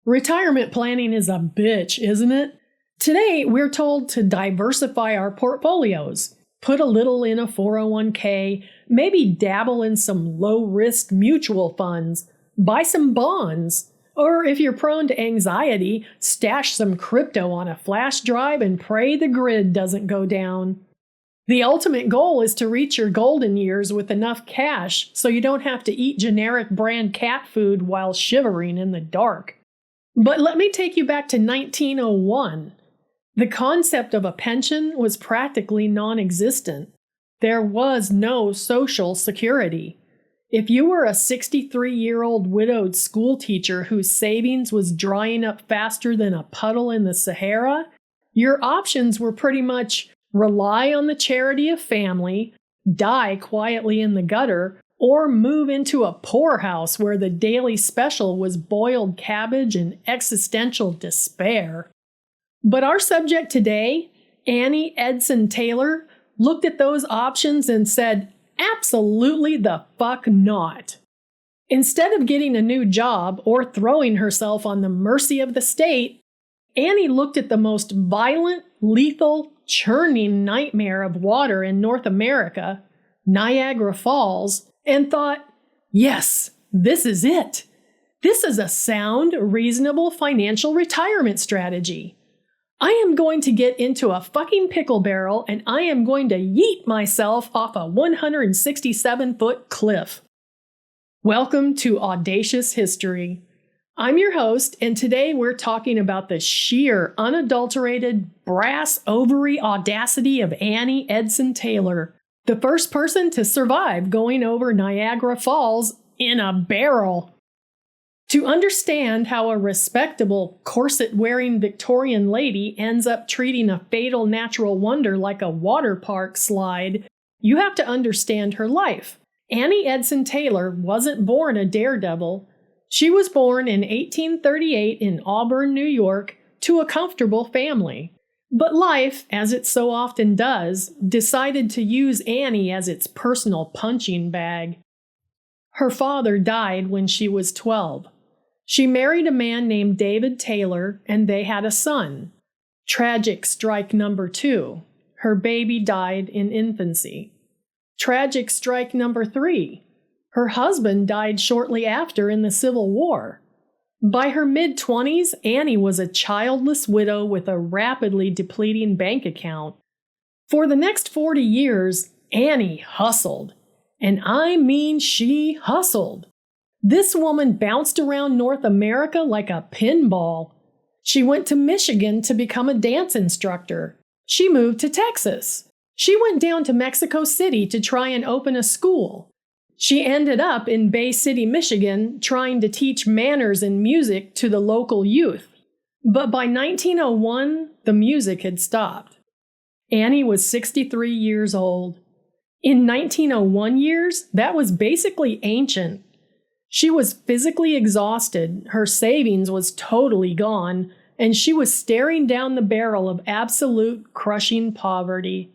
Retirement planning is a bitch, isn't it? Today, we're told to diversify our portfolios, put a little in a 401k, maybe dabble in some low-risk mutual funds, buy some bonds, or if you're prone to anxiety, stash some crypto on a flash drive and pray the grid doesn't go down. The ultimate goal is to reach your golden years with enough cash so you don't have to eat generic brand cat food while shivering in the dark. But let me take you back to 1901. The concept of a pension was practically non-existent. There was no social security. If you were a 63-year-old widowed schoolteacher whose savings was drying up faster than a puddle in the Sahara, your options were pretty much rely on the charity of family, die quietly in the gutter, or move into a poorhouse where the daily special was boiled cabbage and existential despair. But our subject today, Annie Edson Taylor, looked at those options and said, absolutely the fuck not. Instead of getting a new job or throwing herself on the mercy of the state, Annie looked at the most violent, lethal, churning nightmare of water in North America, Niagara Falls, and thought, yes, this is it. This is a sound, reasonable financial retirement strategy. I am going to get into a fucking pickle barrel and I am going to yeet myself off a 167-foot cliff. Welcome to Audacious History. I'm your host, and today we're talking about the sheer, unadulterated, brass ovary audacity of Annie Edson Taylor, the first person to survive going over Niagara Falls in a barrel. To understand how a respectable, corset-wearing Victorian lady ends up treating a fatal natural wonder like a water park slide, you have to understand her life. Annie Edson Taylor wasn't born a daredevil. She was born in 1838 in Auburn, New York, to a comfortable family. But life, as it so often does, decided to use Annie as its personal punching bag. Her father died when she was 12. She married a man named David Taylor, and they had a son. Tragic strike number 2. Her baby died in infancy. Tragic strike number 3. Her husband died shortly after in the Civil War. By her mid-20s, Annie was a childless widow with a rapidly depleting bank account. For the next 40 years, Annie hustled. And I mean she hustled. This woman bounced around North America like a pinball. She went to Michigan to become a dance instructor. She moved to Texas. She went down to Mexico City to try and open a school. She ended up in Bay City, Michigan, trying to teach manners and music to the local youth. But by 1901, the music had stopped. Annie was 63 years old. In 1901 years, that was basically ancient. She was physically exhausted, her savings was totally gone, and she was staring down the barrel of absolute crushing poverty.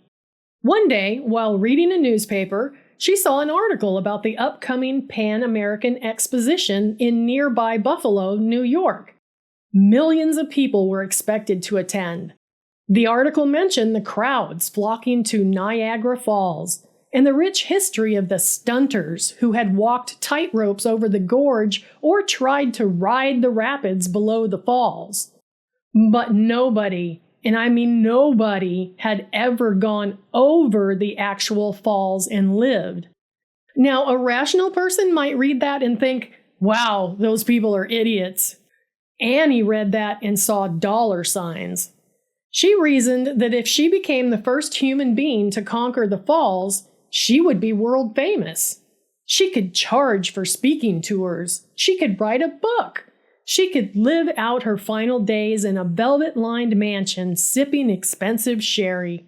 One day, while reading a newspaper, she saw an article about the upcoming Pan American Exposition in nearby Buffalo, New York. Millions of people were expected to attend. The article mentioned the crowds flocking to Niagara Falls and the rich history of the stunters who had walked tightropes over the gorge or tried to ride the rapids below the falls. But nobody, and I mean nobody, had ever gone over the actual falls and lived. Now, a rational person might read that and think, wow, those people are idiots. Annie read that and saw dollar signs. She reasoned that if she became the first human being to conquer the falls, she would be world famous. She could charge for speaking tours. She could write a book. She could live out her final days in a velvet-lined mansion sipping expensive sherry.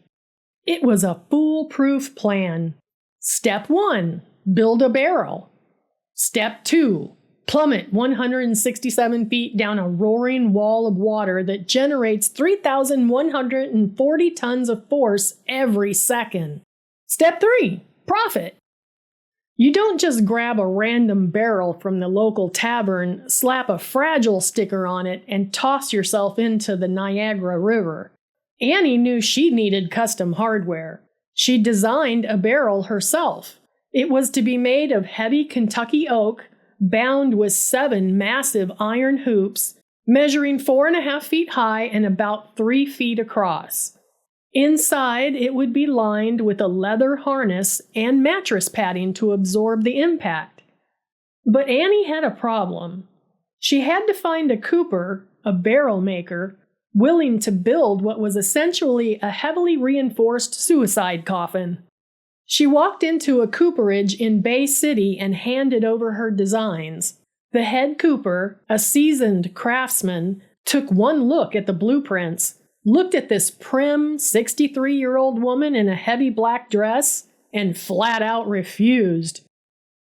It was a foolproof plan. Step 1, build a barrel. Step 2, plummet 167 feet down a roaring wall of water that generates 3,140 tons of force every second. Step 3, profit. You don't just grab a random barrel from the local tavern, slap a fragile sticker on it, and toss yourself into the Niagara River. Annie knew she needed custom hardware. She designed a barrel herself. It was to be made of heavy Kentucky oak, bound with 7 massive iron hoops, measuring 4.5 feet high and about 3 feet across. Inside, it would be lined with a leather harness and mattress padding to absorb the impact. But Annie had a problem. She had to find a cooper, a barrel maker, willing to build what was essentially a heavily reinforced suicide coffin. She walked into a cooperage in Bay City and handed over her designs. The head cooper, a seasoned craftsman, took one look at the blueprints, looked at this prim, 63-year-old woman in a heavy black dress, and flat out refused.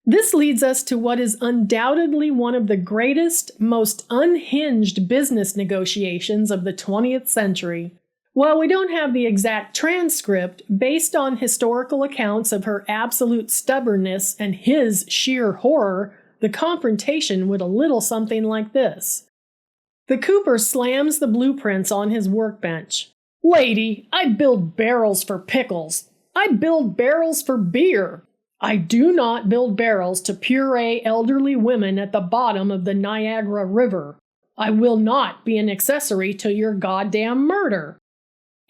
This leads us to what is undoubtedly one of the greatest, most unhinged business negotiations of the 20th century. While we don't have the exact transcript, based on historical accounts of her absolute stubbornness and his sheer horror, the confrontation went a little something like this. The cooper slams the blueprints on his workbench. "Lady, I build barrels for pickles. I build barrels for beer. I do not build barrels to puree elderly women at the bottom of the Niagara River. I will not be an accessory to your goddamn murder."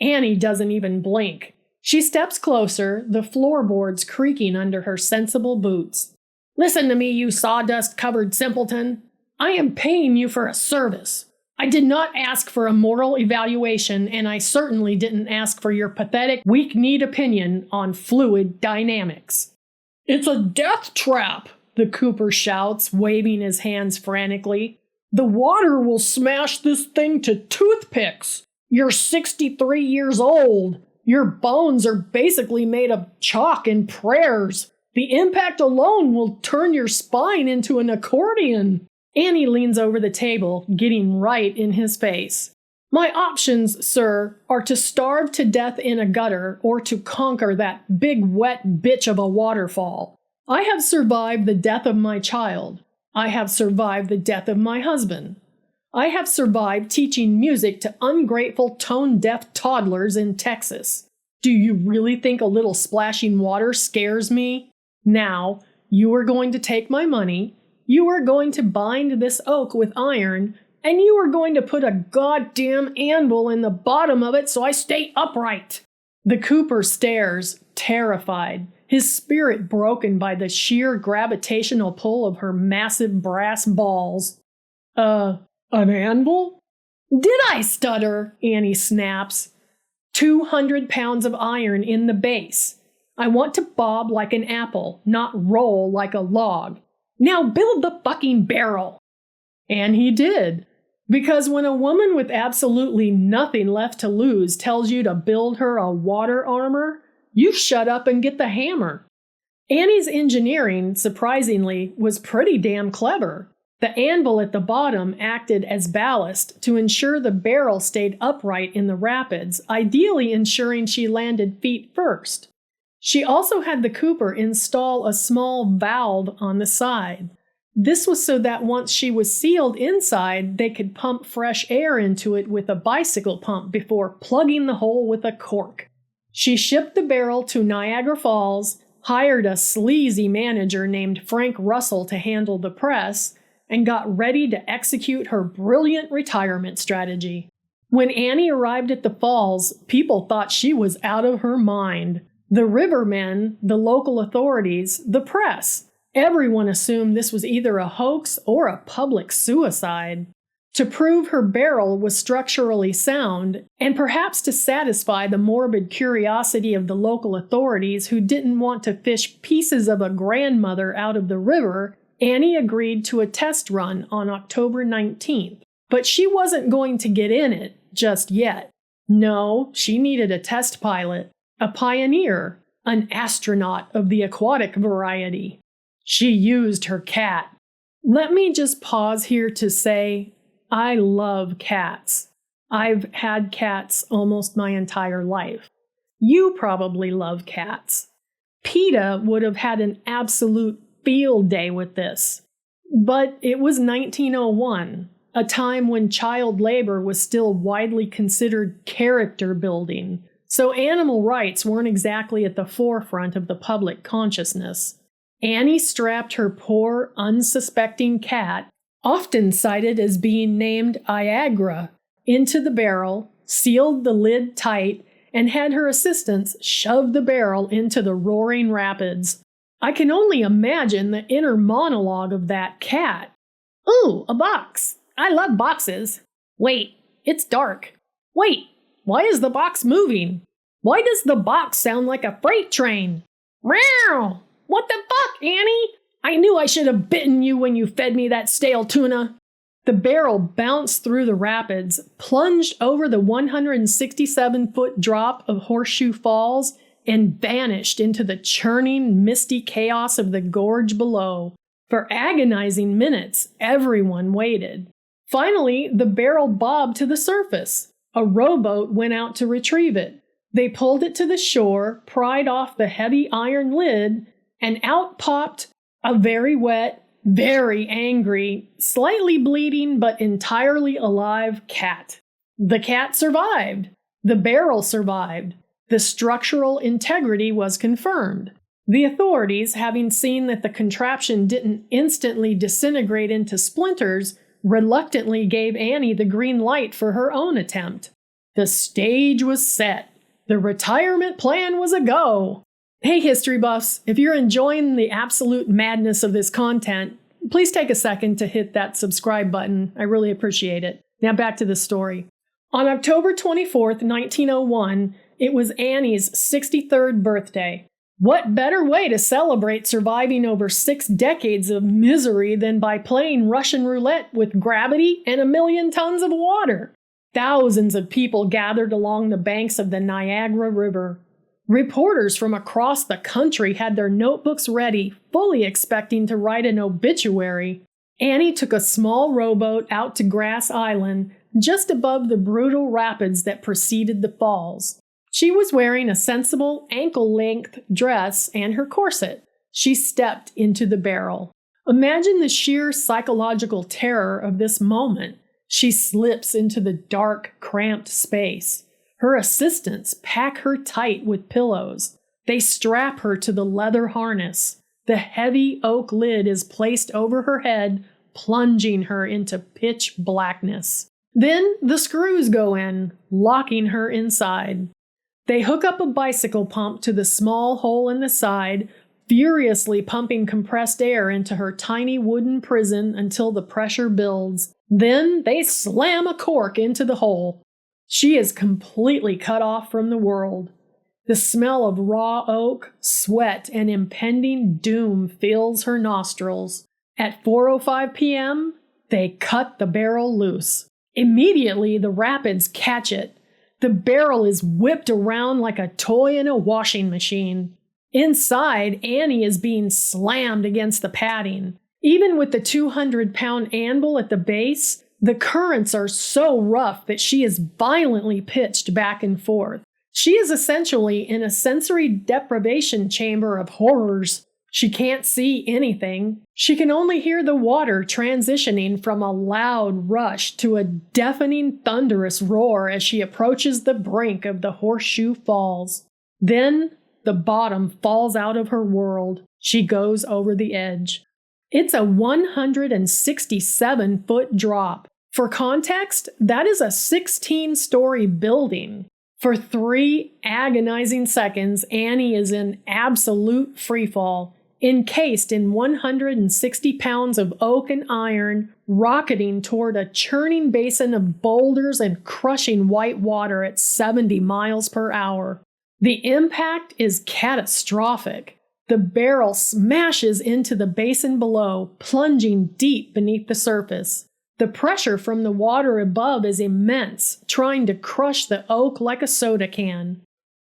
Annie doesn't even blink. She steps closer, the floorboards creaking under her sensible boots. "Listen to me, you sawdust-covered simpleton. I am paying you for a service. I did not ask for a moral evaluation, and I certainly didn't ask for your pathetic, weak-kneed opinion on fluid dynamics." "It's a death trap," the cooper shouts, waving his hands frantically. "The water will smash this thing to toothpicks. You're 63 years old. Your bones are basically made of chalk and prayers. The impact alone will turn your spine into an accordion." Annie leans over the table, getting right in his face. "My options, sir, are to starve to death in a gutter or to conquer that big wet bitch of a waterfall. I have survived the death of my child. I have survived the death of my husband. I have survived teaching music to ungrateful tone-deaf toddlers in Texas. Do you really think a little splashing water scares me? Now, you are going to take my money, you are going to bind this oak with iron, and you are going to put a goddamn anvil in the bottom of it so I stay upright." The cooper stares, terrified, his spirit broken by the sheer gravitational pull of her massive brass balls. An anvil?" "Did I stutter?" Annie snaps. 200 pounds of iron in the base. I want to bob like an apple, not roll like a log. Now build the fucking barrel." And he did. Because when a woman with absolutely nothing left to lose tells you to build her a water armor, you shut up and get the hammer. Annie's engineering, surprisingly, was pretty damn clever. The anvil at the bottom acted as ballast to ensure the barrel stayed upright in the rapids, ideally ensuring she landed feet first. She also had the cooper install a small valve on the side. This was so that once she was sealed inside, they could pump fresh air into it with a bicycle pump before plugging the hole with a cork. She shipped the barrel to Niagara Falls, hired a sleazy manager named Frank Russell to handle the press, and got ready to execute her brilliant retirement strategy. When Annie arrived at the falls, people thought she was out of her mind. The rivermen, the local authorities, the press. Everyone assumed this was either a hoax or a public suicide. To prove her barrel was structurally sound, and perhaps to satisfy the morbid curiosity of the local authorities who didn't want to fish pieces of a grandmother out of the river, Annie agreed to a test run on October 19th. But she wasn't going to get in it just yet. No, she needed a test pilot. A pioneer, an astronaut of the aquatic variety. She used her cat. Let me just pause here to say, I love cats. I've had cats almost my entire life. You probably love cats. PETA would have had an absolute field day with this. But it was 1901, a time when child labor was still widely considered character building, so animal rights weren't exactly at the forefront of the public consciousness. Annie strapped her poor, unsuspecting cat, often cited as being named Niagara, into the barrel, sealed the lid tight, and had her assistants shove the barrel into the roaring rapids. I can only imagine the inner monologue of that cat. "Ooh, a box. I love boxes. Wait, it's dark. Wait, why is the box moving? Why does the box sound like a freight train? Meow! What the fuck, Annie? I knew I should have bitten you when you fed me that stale tuna." The barrel bounced through the rapids, plunged over the 167-foot drop of Horseshoe Falls, and vanished into the churning, misty chaos of the gorge below. For agonizing minutes, everyone waited. Finally, the barrel bobbed to the surface. A rowboat went out to retrieve it. They pulled it to the shore, pried off the heavy iron lid, and out popped a very wet, very angry, slightly bleeding but entirely alive cat. The cat survived. The barrel survived. The structural integrity was confirmed. The authorities, having seen that the contraption didn't instantly disintegrate into splinters, reluctantly gave Annie the green light for her own attempt. The stage was set. The retirement plan was a go. Hey, history buffs, if you're enjoying the absolute madness of this content, please take a second to hit that subscribe button. I really appreciate it. Now back to the story. On October 24th, 1901, it was Annie's 63rd birthday. What better way to celebrate surviving over 6 decades of misery than by playing Russian roulette with gravity and 1,000,000 tons of water? Thousands of people gathered along the banks of the Niagara River. Reporters from across the country had their notebooks ready, fully expecting to write an obituary. Annie took a small rowboat out to Grass Island, just above the brutal rapids that preceded the falls. She was wearing a sensible, ankle-length dress and her corset. She stepped into the barrel. Imagine the sheer psychological terror of this moment. She slips into the dark, cramped space. Her assistants pack her tight with pillows. They strap her to the leather harness. The heavy oak lid is placed over her head, plunging her into pitch blackness. Then the screws go in, locking her inside. They hook up a bicycle pump to the small hole in the side, furiously pumping compressed air into her tiny wooden prison until the pressure builds. Then they slam a cork into the hole. She is completely cut off from the world. The smell of raw oak, sweat, and impending doom fills her nostrils. At 4:05 p.m., they cut the barrel loose. Immediately, the rapids catch it. The barrel is whipped around like a toy in a washing machine. Inside, Annie is being slammed against the padding. Even with the 200-pound anvil at the base, the currents are so rough that she is violently pitched back and forth. She is essentially in a sensory deprivation chamber of horrors. She can't see anything. She can only hear the water transitioning from a loud rush to a deafening, thunderous roar as she approaches the brink of the Horseshoe Falls. Then, the bottom falls out of her world. She goes over the edge. It's a 167-foot drop. For context, that is a 16-story building. For 3 agonizing seconds, Annie is in absolute freefall, encased in 160 pounds of oak and iron, rocketing toward a churning basin of boulders and crushing white water at 70 miles per hour. The impact is catastrophic. The barrel smashes into the basin below, plunging deep beneath the surface. The pressure from the water above is immense, trying to crush the oak like a soda can.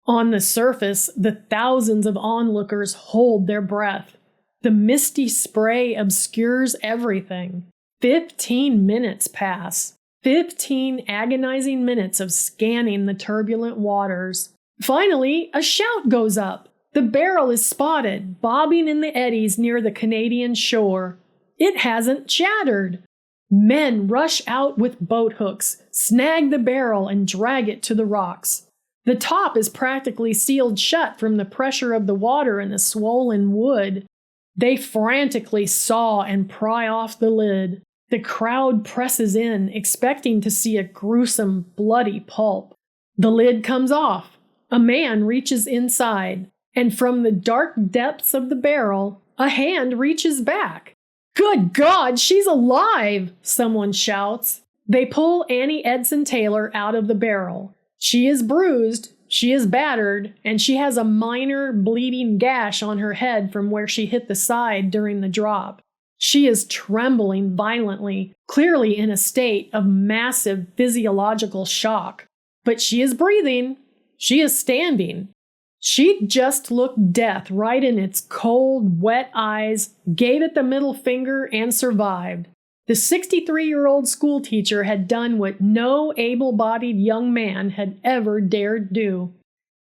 On the surface, the thousands of onlookers hold their breath. The misty spray obscures everything. 15 minutes pass. 15 agonizing minutes of scanning the turbulent waters. Finally, a shout goes up. The barrel is spotted, bobbing in the eddies near the Canadian shore. It hasn't shattered. Men rush out with boat hooks, snag the barrel, and drag it to the rocks. The top is practically sealed shut from the pressure of the water and the swollen wood. They frantically saw and pry off the lid. The crowd presses in, expecting to see a gruesome, bloody pulp. The lid comes off. A man reaches inside, and from the dark depths of the barrel, a hand reaches back. "Good God, she's alive!" someone shouts. They pull Annie Edson Taylor out of the barrel. She is bruised, she is battered, and she has a minor bleeding gash on her head from where she hit the side during the drop. She is trembling violently, clearly in a state of massive physiological shock. But she is breathing. She is standing. She just looked death right in its cold, wet eyes, gave it the middle finger, and survived. The 63-year-old schoolteacher had done what no able-bodied young man had ever dared do.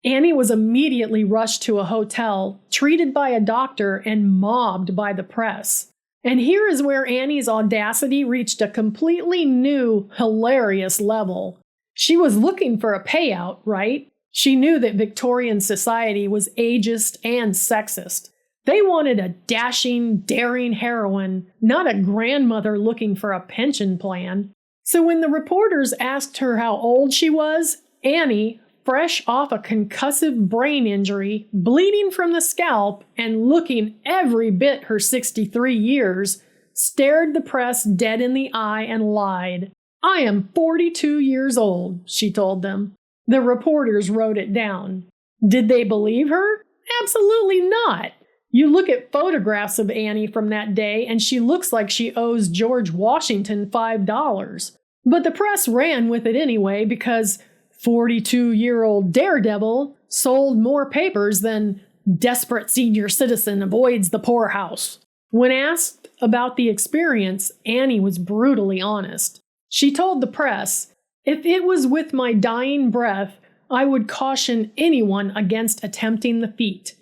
Annie was immediately rushed to a hotel, treated by a doctor, and mobbed by the press. And here is where Annie's audacity reached a completely new, hilarious level. She was looking for a payout, right? She knew that Victorian society was ageist and sexist. They wanted a dashing, daring heroine, not a grandmother looking for a pension plan. So when the reporters asked her how old she was, Annie, fresh off a concussive brain injury, bleeding from the scalp, and looking every bit her 63 years, stared the press dead in the eye and lied. "I am 42 years old," she told them. The reporters wrote it down. Did they believe her? Absolutely not. You look at photographs of Annie from that day and she looks like she owes George Washington $5. But the press ran with it anyway because 42-year-old daredevil sold more papers than desperate senior citizen avoids the poorhouse. When asked about the experience, Annie was brutally honest. She told the press, "If it was with my dying breath, I would caution anyone against attempting the feat.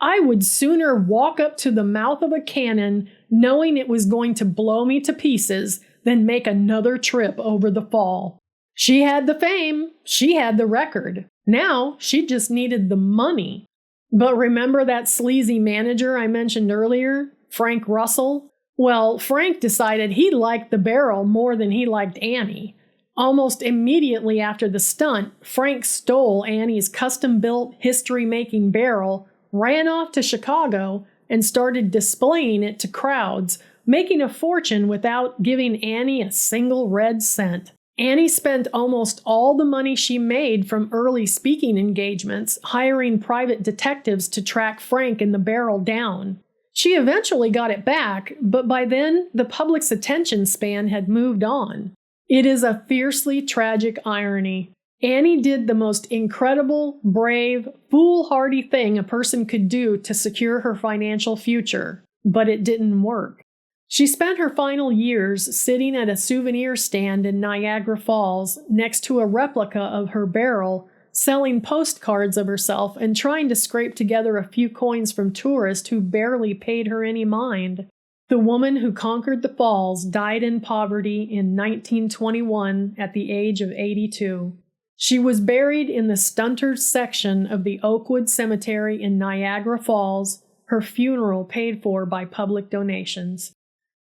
I would sooner walk up to the mouth of a cannon knowing it was going to blow me to pieces than make another trip over the fall." She had the fame, she had the record. Now she just needed the money. But remember that sleazy manager I mentioned earlier, Frank Russell? Well, Frank decided he liked the barrel more than he liked Annie. Almost immediately after the stunt, Frank stole Annie's custom-built, history-making barrel, ran off to Chicago, and started displaying it to crowds, making a fortune without giving Annie a single red cent. Annie spent almost all the money she made from early speaking engagements hiring private detectives to track Frank and the barrel down. She eventually got it back, but by then, the public's attention span had moved on. It is a fiercely tragic irony. Annie did the most incredible, brave, foolhardy thing a person could do to secure her financial future, but it didn't work. She spent her final years sitting at a souvenir stand in Niagara Falls next to a replica of her barrel, selling postcards of herself and trying to scrape together a few coins from tourists who barely paid her any mind. The woman who conquered the falls died in poverty in 1921 at the age of 82. She was buried in the Stunters section of the Oakwood Cemetery in Niagara Falls, her funeral paid for by public donations.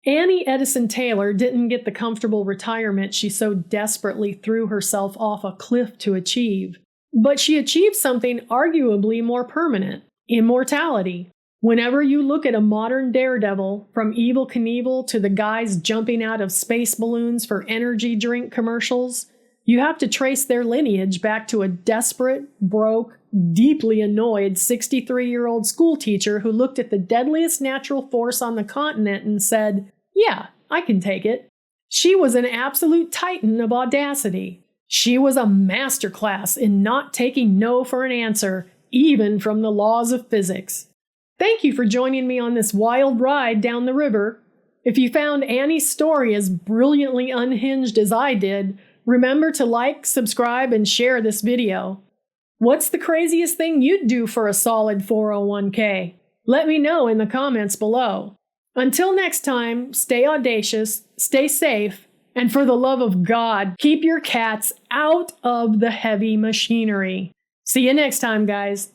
Annie Edson Taylor didn't get the comfortable retirement she so desperately threw herself off a cliff to achieve. But she achieved something arguably more permanent: immortality. Whenever you look at a modern daredevil, from Evel Knievel to the guys jumping out of space balloons for energy drink commercials, you have to trace their lineage back to a desperate, broke, deeply annoyed 63-year-old schoolteacher who looked at the deadliest natural force on the continent and said, "Yeah, I can take it." She was an absolute titan of audacity. She was a masterclass in not taking no for an answer, even from the laws of physics. Thank you for joining me on this wild ride down the river. If you found Annie's story as brilliantly unhinged as I did, remember to like, subscribe, and share this video. What's the craziest thing you'd do for a solid 401k? Let me know in the comments below. Until next time, stay audacious, stay safe, and for the love of God, keep your cats out of the heavy machinery. See you next time, guys.